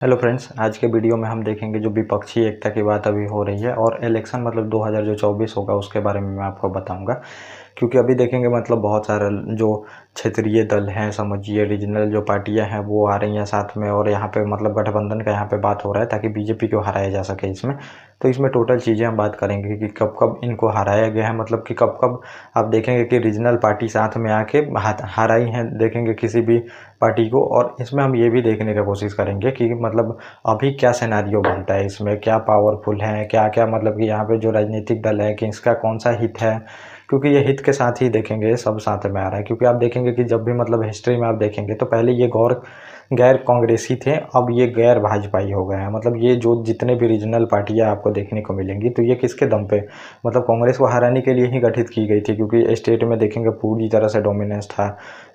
Hello friends, आज के video में हम देखेंगे जो विपक्षी एकता की बात अभी हो रही है और इलेक्शन मतलब 2024 होगा उसके बारे में मैं आपको बताऊंगा। क्योंकि अभी देखेंगे मतलब बहुत सारे जो क्षेत्रीय दल हैं, समझिए रीजनल जो पार्टियां हैं वो आ रही हैं साथ में, और यहाँ पे मतलब गठबंधन का यहाँ पे बात हो रहा है ताकि बीजेपी को हराया जा सके इसमें। तो इसमें टोटल चीज़ें हम बात करेंगे कि कब कब इनको हराया गया है, मतलब कि कब कब आप देखेंगे कि रीजनल पार्टी साथ में आके हराई हैं, देखेंगे किसी भी पार्टी को। और इसमें हम ये भी देखने की कोशिश करेंगे कि मतलब अभी क्या सिनेरियो बनता है, इसमें क्या पावरफुल है, क्या क्या मतलब कि यहाँ पे जो राजनीतिक दल है कि इसका कौन सा हित है। क्योंकि ये हित के साथ ही देखेंगे, सब साथ में आ रहा है। क्योंकि आप देखेंगे कि जब भी मतलब हिस्ट्री में आप देखेंगे तो पहले ये गैर कांग्रेसी थे, अब ये गैर भाजपाई हो गए हैं। मतलब ये जो जितने भी रीजनल पार्टियां आपको देखने को मिलेंगी तो ये किसके दम पे, मतलब कांग्रेस को हराने के लिए ही गठित की गई थी। क्योंकि स्टेट में देखेंगे पूरी तरह से डोमिनेंस था।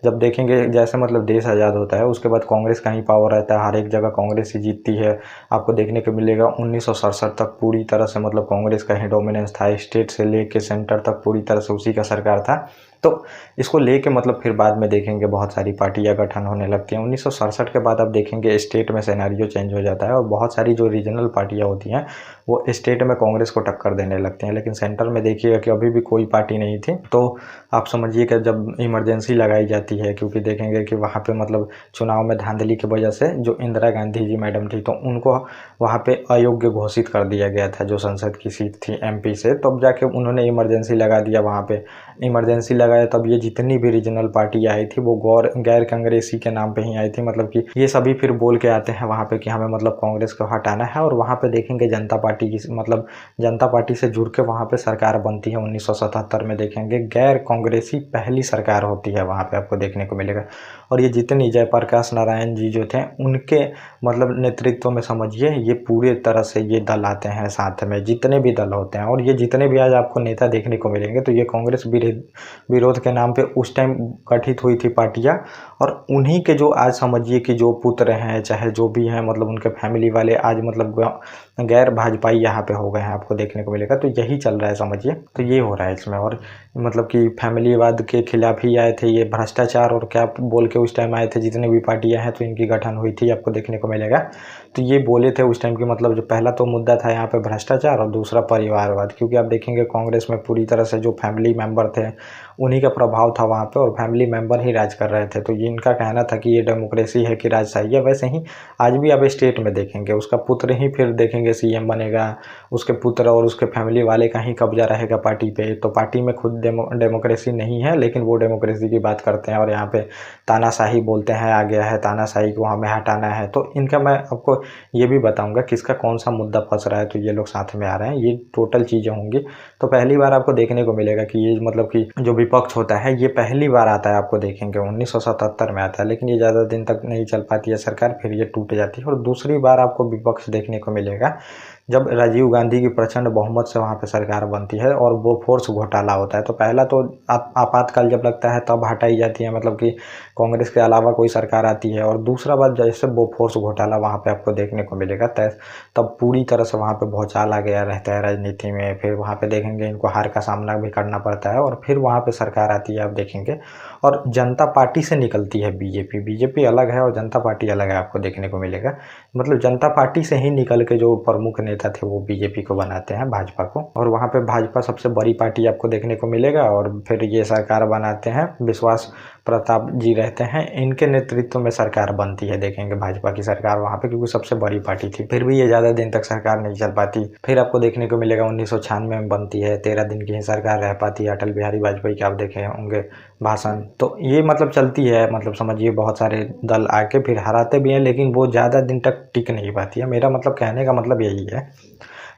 जब देखेंगे जैसे मतलब देश आज़ाद होता है उसके बाद कांग्रेस का ही पावर रहता है, हर एक जगह कांग्रेस ही जीतती है। आपको देखने को मिलेगा 1967 तक पूरी तरह से मतलब कांग्रेस का ही डोमिनेंस था, स्टेट से लेके सेंटर तक पूरी तरह से उसी का सरकार था। तो इसको लेके मतलब फिर बाद में देखेंगे बहुत सारी पार्टियां गठन होने लगती हैं। 1967 के बाद आप देखेंगे स्टेट में सिनेरियो चेंज हो जाता है और बहुत सारी जो रीजनल पार्टियां होती हैं वो स्टेट में कांग्रेस को टक्कर देने लगती हैं। लेकिन सेंटर में देखिएगा कि अभी भी कोई पार्टी नहीं थी। तो आप समझिए कि जब इमरजेंसी लगाई जाती है, क्योंकि देखेंगे कि वहाँ पे मतलब चुनाव में धांधली की वजह से जो इंदिरा गांधी जी मैडम थी तो उनको वहाँ पे अयोग्य घोषित कर दिया गया था, जो संसद की सीट थी एमपी से। तब जाके उन्होंने इमरजेंसी लगा दिया वहाँ पे। इमरजेंसी लगाया तब ये जितनी भी रीजनल पार्टी आई थी वो गैर कांग्रेसी के नाम पे ही आई थी। मतलब कि ये सभी फिर बोल के आते हैं वहाँ पे कि हमें मतलब कांग्रेस को हटाना है। और वहाँ पे देखेंगे जनता पार्टी की मतलब जनता पार्टी से जुड़ के वहाँ पे सरकार बनती है। 1977 में देखेंगे गैर कांग्रेसी पहली सरकार होती है वहाँ पे, आपको देखने को मिलेगा। और ये जितनी जयप्रकाश नारायण जी जो थे उनके मतलब नेतृत्व में समझिए ये पूरे तरह से ये दल आते हैं साथ में, जितने भी दल होते हैं। और ये जितने भी आज आपको नेता देखने को मिलेंगे तो ये कांग्रेस विरोध के नाम पे उस टाइम गठित हुई थी पार्टियां। और उन्हीं के जो आज समझिए कि जो पुत्र हैं चाहे जो भी हैं मतलब उनके फैमिली वाले आज मतलब गैर भाजपाई यहाँ पे हो गए हैं, आपको देखने को मिलेगा। तो यही चल रहा है समझिए, तो ये हो रहा है इसमें। और मतलब कि फैमिलीवाद के खिलाफ ही आए थे, ये भ्रष्टाचार और क्या बोल के उस टाइम आए थे जितने भी पार्टियां हैं, तो इनकी गठन हुई थी, आपको देखने को मिलेगा। तो ये बोले थे उस टाइम की मतलब जो पहला तो मुद्दा था यहाँ पे भ्रष्टाचार और दूसरा परिवारवाद। क्योंकि आप देखेंगे कांग्रेस में पूरी तरह से जो फैमिली मेंबर थे उन्हीं का प्रभाव था वहाँ पे, और फैमिली मेंबर ही राज कर रहे थे। तो ये इनका कहना था कि ये डेमोक्रेसी है कि राजशाही है। वैसे ही आज भी आप स्टेट में देखेंगे उसका पुत्र ही फिर देखेंगे सीएम बनेगा, उसके पुत्र और उसके फैमिली वाले का ही कब्जा रहेगा पार्टी पे। तो पार्टी में खुद डेमोक्रेसी नहीं है, लेकिन वो डेमोक्रेसी की बात करते हैं और यहाँ पे तानाशाही बोलते हैं आ गया है, तानाशाही को हमें हटाना है। तो इनका मैं आपको ये भी बताऊंगा किसका कौन सा मुद्दा फंस रहा है। तो ये लोग साथ में आ रहे हैं, ये टोटल चीज़ें होंगी। तो पहली बार आपको देखने को मिलेगा कि ये मतलब कि जो विपक्ष होता है ये पहली बार आता है, आपको देखेंगे 1977 में आता है। लेकिन ये ज़्यादा दिन तक नहीं चल पाती है सरकार, फिर ये टूट जाती है। और दूसरी बार आपको विपक्ष देखने को मिलेगा जब राजीव गांधी की प्रचंड बहुमत से वहाँ पे सरकार बनती है और वो फोर्स घोटाला होता है। तो पहला तो आपातकाल जब लगता है तब हटाई जाती है, मतलब कि कांग्रेस के अलावा कोई सरकार आती है। और दूसरा बात जैसे वो फोर्स घोटाला वहाँ पे आपको देखने को मिलेगा तब पूरी तरह से वहाँ पे भौचाल आ गया रहता है राजनीति में। फिर वहाँ पे देखेंगे इनको हार का सामना भी करना पड़ता है और फिर वहाँ पे सरकार आती है, आप देखेंगे। और जनता पार्टी से निकलती है बीजेपी। बीजेपी अलग है और जनता पार्टी अलग है, आपको देखने को मिलेगा। मतलब जनता पार्टी से ही निकल के जो प्रमुख नेता थे वो बीजेपी को बनाते हैं, भाजपा को। और वहाँ पे भाजपा सबसे बड़ी पार्टी आपको देखने को मिलेगा। और फिर ये सरकार बनाते हैं, विश्वास प्रताप जी रहते हैं, इनके नेतृत्व में सरकार बनती है, देखेंगे भाजपा की सरकार वहाँ पे, क्योंकि सबसे बड़ी पार्टी थी। फिर भी ये ज़्यादा दिन तक सरकार नहीं चल पाती। फिर आपको देखने को मिलेगा 1996 में बनती है, 13 दिन की ही सरकार रह पाती है। अटल बिहारी वाजपेयी के आप देखे होंगे भाषण। तो ये मतलब चलती है, मतलब समझिए बहुत सारे दल आके फिर हराते भी हैं, लेकिन वो ज़्यादा दिन तक टिक नहीं पाती है। मेरा मतलब कहने का मतलब यही है,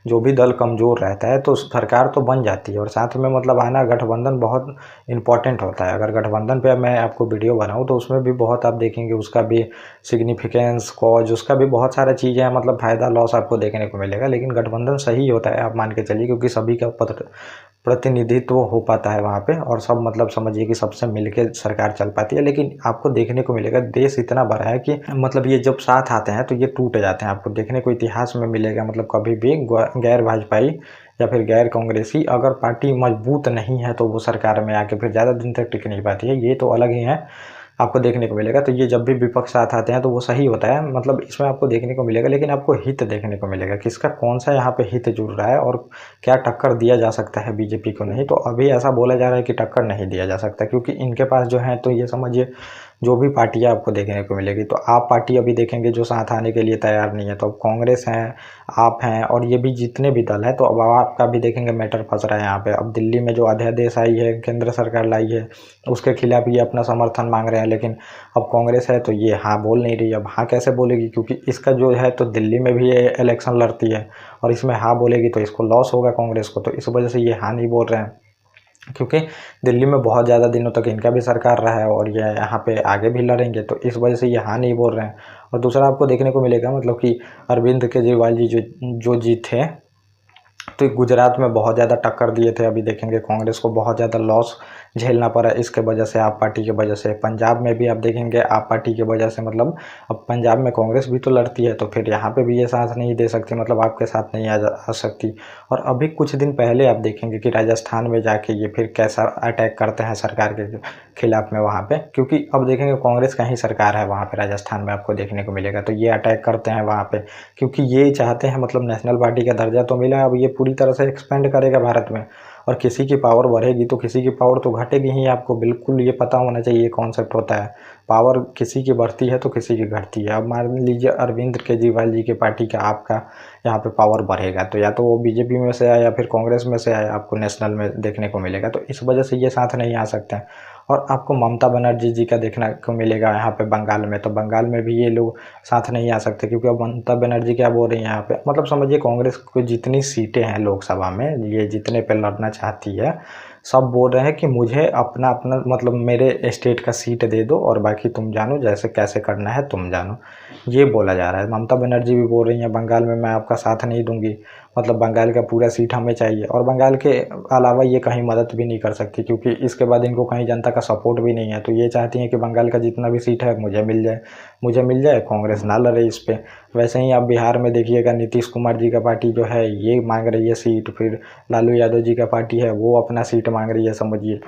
जो भी दल कमज़ोर रहता है तो सरकार तो बन जाती है। और साथ में मतलब आना गठबंधन बहुत इंपॉर्टेंट होता है। अगर गठबंधन पे मैं आपको वीडियो बनाऊँ तो उसमें भी बहुत आप देखेंगे उसका भी सिग्निफिकेंस कॉज, उसका भी बहुत सारा चीज़ें हैं, मतलब फ़ायदा लॉस आपको देखने को मिलेगा। लेकिन गठबंधन सही होता है, आप मान के चलिए, क्योंकि सभी का प्रतिनिधित्व हो पाता है वहाँ पे, और सब मतलब समझिए कि सबसे मिलके सरकार चल पाती है। लेकिन आपको देखने को मिलेगा देश इतना बड़ा है कि मतलब ये जब साथ आते हैं तो ये टूट जाते हैं। आपको देखने को इतिहास में मिलेगा, मतलब कभी भी गैर भाजपाई या फिर गैर कांग्रेसी अगर पार्टी मजबूत नहीं है तो वो सरकार में आके फिर ज़्यादा दिन तक टिक नहीं पाती है। ये तो अलग ही है आपको देखने को मिलेगा। तो ये जब भी विपक्ष साथ आते हैं तो वो सही होता है, मतलब इसमें आपको देखने को मिलेगा, लेकिन आपको हित देखने को मिलेगा, किसका कौन सा यहाँ पे हित जुड़ रहा है और क्या टक्कर दिया जा सकता है बीजेपी को। नहीं तो अभी ऐसा बोला जा रहा है कि टक्कर नहीं दिया जा सकता, क्योंकि इनके पास जो है, तो ये समझिए जो भी पार्टियां आपको देखने को मिलेगी, तो आप पार्टी अभी देखेंगे जो साथ आने के लिए तैयार नहीं है। तो अब कांग्रेस है, आप हैं, और ये भी जितने भी दल हैं, तो अब आपका भी देखेंगे मैटर फंस रहा है यहाँ पे। अब दिल्ली में जो अध्यादेश आई है, केंद्र सरकार लाई है, उसके खिलाफ ये अपना समर्थन मांग रहे हैं, लेकिन अब कांग्रेस है तो ये हाँ बोल नहीं रही। अब हाँ कैसे बोलेगी, क्योंकि इसका जो है तो दिल्ली में भी ये इलेक्शन लड़ती है, और इसमें हाँ बोलेगी तो इसको लॉस होगा कांग्रेस को, तो इस वजह से ये हाँ नहीं बोल रहे हैं। क्योंकि दिल्ली में बहुत ज़्यादा दिनों तक इनका भी सरकार रहा है और ये यहाँ पे आगे भी लड़ेंगे, तो इस वजह से ये हाँ नहीं बोल रहे हैं। और दूसरा आपको देखने को मिलेगा, मतलब कि अरविंद केजरीवाल जी जो जीते, तो गुजरात में बहुत ज़्यादा टक्कर दिए थे। अभी देखेंगे कांग्रेस को बहुत ज़्यादा लॉस झेलना पड़ा इसके वजह से, आप पार्टी की वजह से। पंजाब में भी आप देखेंगे आप पार्टी की वजह से, मतलब अब पंजाब में कांग्रेस भी तो लड़ती है, तो फिर यहाँ पे भी ये साथ नहीं दे सकती, मतलब आपके साथ नहीं आ सकती। और अभी कुछ दिन पहले आप देखेंगे कि राजस्थान में जाके ये फिर कैसा अटैक करते हैं सरकार के खिलाफ में वहाँ पे, क्योंकि अब देखेंगे कांग्रेस का ही सरकार है वहाँ पे राजस्थान में, आपको देखने को मिलेगा। तो ये अटैक करते हैं वहाँ पे, क्योंकि ये चाहते हैं, मतलब नेशनल पार्टी का दर्जा तो मिला, अब ये पूरी तरह से एक्सपेंड करेगा भारत में, और किसी की पावर बढ़ेगी तो किसी की पावर तो घटेगी ही। आपको बिल्कुल ये पता होना चाहिए, ये कॉन्सेप्ट होता है, पावर किसी की बढ़ती है तो किसी की घटती है। अब मान लीजिए अरविंद केजरीवाल जी के पार्टी का आपका यहाँ पे पावर बढ़ेगा, तो या तो वो बीजेपी में से आए या फिर कांग्रेस में से आए, आपको नेशनल में देखने को मिलेगा, तो इस वजह से ये साथ नहीं आ सकते हैं। और आपको ममता बनर्जी जी का देखने को मिलेगा यहाँ पे बंगाल में, तो बंगाल में भी ये लोग साथ नहीं आ सकते, क्योंकि अब ममता बनर्जी क्या बोल रही है यहाँ पे, मतलब समझिए कांग्रेस को जितनी सीटें हैं लोकसभा में, ये जितने पे लड़ना चाहती है, सब बोल रहे हैं कि मुझे अपना अपना मतलब मेरे स्टेट का सीट दे दो, और बाकी तुम जानो, जैसे कैसे करना है तुम जानो, ये बोला जा रहा है। ममता बनर्जी भी बोल रही हैं बंगाल में मैं आपका साथ नहीं दूंगी, मतलब बंगाल का पूरा सीट हमें चाहिए, और बंगाल के अलावा ये कहीं मदद भी नहीं कर सकती, क्योंकि इसके बाद इनको कहीं जनता का सपोर्ट भी नहीं है। तो ये चाहती हैं कि बंगाल का जितना भी सीट है मुझे मिल जाए, मुझे मिल जाए, कांग्रेस ना लड़े इस पे। वैसे ही आप बिहार में देखिएगा, नीतीश कुमार जी का पार्टी जो है ये मांग रही है सीट, फिर लालू यादव जी का पार्टी है वो अपना सीट मांग रही है, समझिए,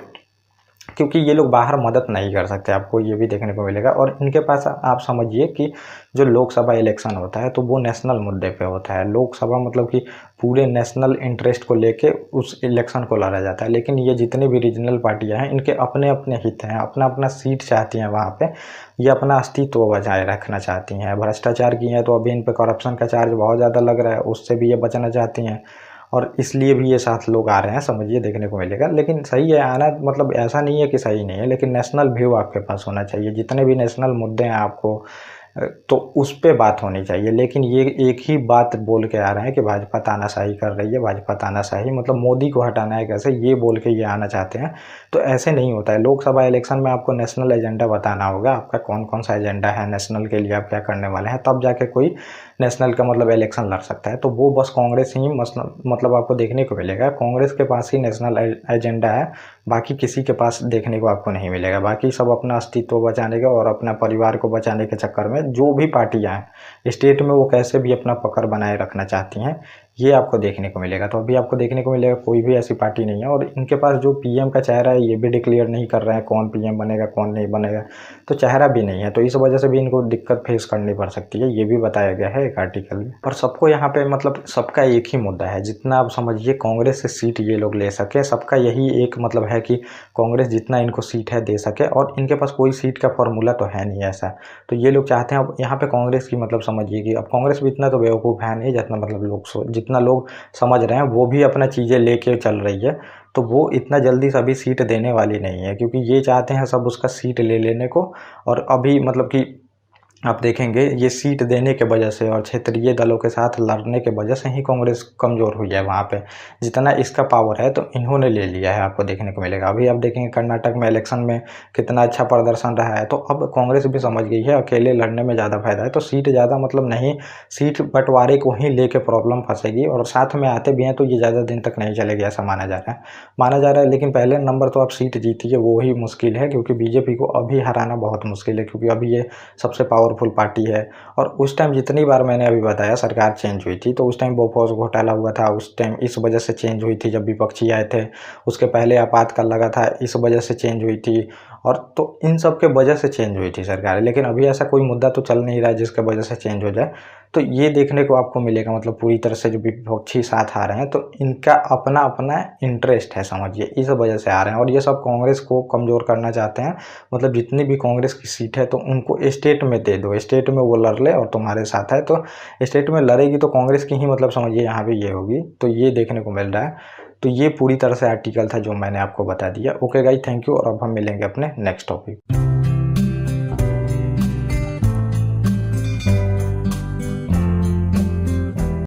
क्योंकि ये लोग बाहर मदद नहीं कर सकते, आपको ये भी देखने को मिलेगा। और इनके पास आप समझिए कि जो लोकसभा इलेक्शन होता है तो वो नेशनल मुद्दे पे होता है। लोकसभा मतलब कि पूरे नेशनल इंटरेस्ट को लेके उस इलेक्शन को लड़ा जाता है, लेकिन ये जितनी भी रीजनल पार्टियां हैं इनके अपने अपने हित हैं, अपना अपना सीट चाहती हैं वहाँ पे, ये अपना अस्तित्व बचाए रखना चाहती हैं। भ्रष्टाचार की हैं तो अभी इन पर करप्शन का चार्ज बहुत ज़्यादा लग रहा है, उससे भी ये बचना चाहती हैं, और इसलिए भी ये साथ लोग आ रहे हैं, समझिए देखने को मिलेगा। लेकिन सही है आना, मतलब ऐसा नहीं है कि सही नहीं है, लेकिन नेशनल व्यू आपके पास होना चाहिए, जितने भी नेशनल मुद्दे हैं आपको तो उस पे बात होनी चाहिए। लेकिन ये एक ही बात बोल के आ रहे हैं कि भाजपा तानाशाही कर रही है, भाजपा तानाशाही, मतलब मोदी को हटाना है कैसे, ये बोल के ये आना चाहते हैं। तो ऐसे नहीं होता है। लोकसभा इलेक्शन में आपको नेशनल एजेंडा बताना होगा, आपका कौन कौन सा एजेंडा है नेशनल के लिए, आप क्या करने वाले हैं, तब जाके कोई नेशनल का मतलब इलेक्शन लड़ सकता है। तो वो बस कांग्रेस ही मतलब आपको देखने को मिलेगा, कांग्रेस के पास ही नेशनल एजेंडा है, बाकी किसी के पास देखने को आपको नहीं मिलेगा। बाकी सब अपना अस्तित्व बचाने का और अपना परिवार को बचाने के चक्कर में जो भी पार्टियां हैं स्टेट में वो कैसे भी अपना पकड़ बनाए रखना चाहती हैं, ये आपको देखने को मिलेगा। तो अभी आपको देखने को मिलेगा कोई भी ऐसी पार्टी नहीं है, और इनके पास जो पीएम का चेहरा है ये भी डिक्लेयर नहीं कर रहे हैं, कौन पीएम बनेगा कौन नहीं बनेगा, तो चेहरा भी नहीं है, तो इस वजह से भी इनको दिक्कत फेस करनी पड़ सकती है, ये भी बताया गया है एक आर्टिकल में। पर सबको यहाँ पे मतलब सबका एक ही मुद्दा है, जितना आप समझिए कांग्रेस से सीट ये लोग ले सके, सबका यही एक मतलब है कि कांग्रेस जितना इनको सीट है दे सके, और इनके पास कोई सीट का फॉर्मूला तो है नहीं ऐसा। तो ये लोग चाहते हैं अब यहाँ पे कांग्रेस की मतलब समझिए कि अब कांग्रेस भी इतना तो बेवकूफ़ है नहीं, जितना मतलब जितना लोग समझ रहे हैं वो भी अपना चीज़ें लेके चल रही है, तो वो इतना जल्दी सभी सीट देने वाली नहीं है, क्योंकि ये चाहते हैं सब उसका सीट ले लेने को। और अभी मतलब कि आप देखेंगे ये सीट देने के वजह से और क्षेत्रीय दलों के साथ लड़ने के वजह से ही कांग्रेस कमज़ोर हुई है वहाँ पे, जितना इसका पावर है तो इन्होंने ले लिया है, आपको देखने को मिलेगा। अभी आप देखेंगे कर्नाटक में इलेक्शन में कितना अच्छा प्रदर्शन रहा है, तो अब कांग्रेस भी समझ गई है अकेले लड़ने में ज़्यादा फायदा है, तो सीट ज़्यादा मतलब नहीं, सीट बंटवारे को ही लेके प्रॉब्लम फंसेगी, और साथ में आते भी हैं तो ये ज़्यादा दिन तक नहीं चलेगी, ऐसा माना जा रहा है। लेकिन पहले नंबर तो आप सीट जीतिए वो ही मुश्किल है, क्योंकि बीजेपी को अभी हराना बहुत मुश्किल है, क्योंकि अभी ये सबसे पावरफुल पार्टी है। और उस टाइम जितनी बार मैंने अभी बताया सरकार चेंज हुई थी, तो उस टाइम बोफोर्स घोटाला हुआ था, उस टाइम इस वजह से चेंज हुई थी जब विपक्षी आए थे, उसके पहले आपातकाल लगा था इस वजह से चेंज हुई थी, और तो इन सब के वजह से चेंज हुई थी सरकार। लेकिन अभी ऐसा कोई मुद्दा तो चल नहीं रहा है जिसके वजह से चेंज हो जाए। तो ये देखने को आपको मिलेगा, मतलब पूरी तरह से जो विपक्षी साथ आ रहे हैं तो इनका अपना अपना इंटरेस्ट है, समझिए, इस वजह से आ रहे हैं। और ये सब कांग्रेस को कमज़ोर करना चाहते हैं। मतलब जितनी भी कांग्रेस की सीट है तो उनको स्टेट में दे दो, स्टेट में वो लड़ ले और तुम्हारे साथ है तो स्टेट में लड़ेगी तो कांग्रेस की ही, मतलब समझिए यहाँ पे ये होगी। तो ये देखने को मिल रहा है। तो ये पूरी तरह से आर्टिकल था जो मैंने आपको बता दिया। ओके गाइस, थैंक यू, और अब हम मिलेंगे अपने नेक्स्ट टॉपिक।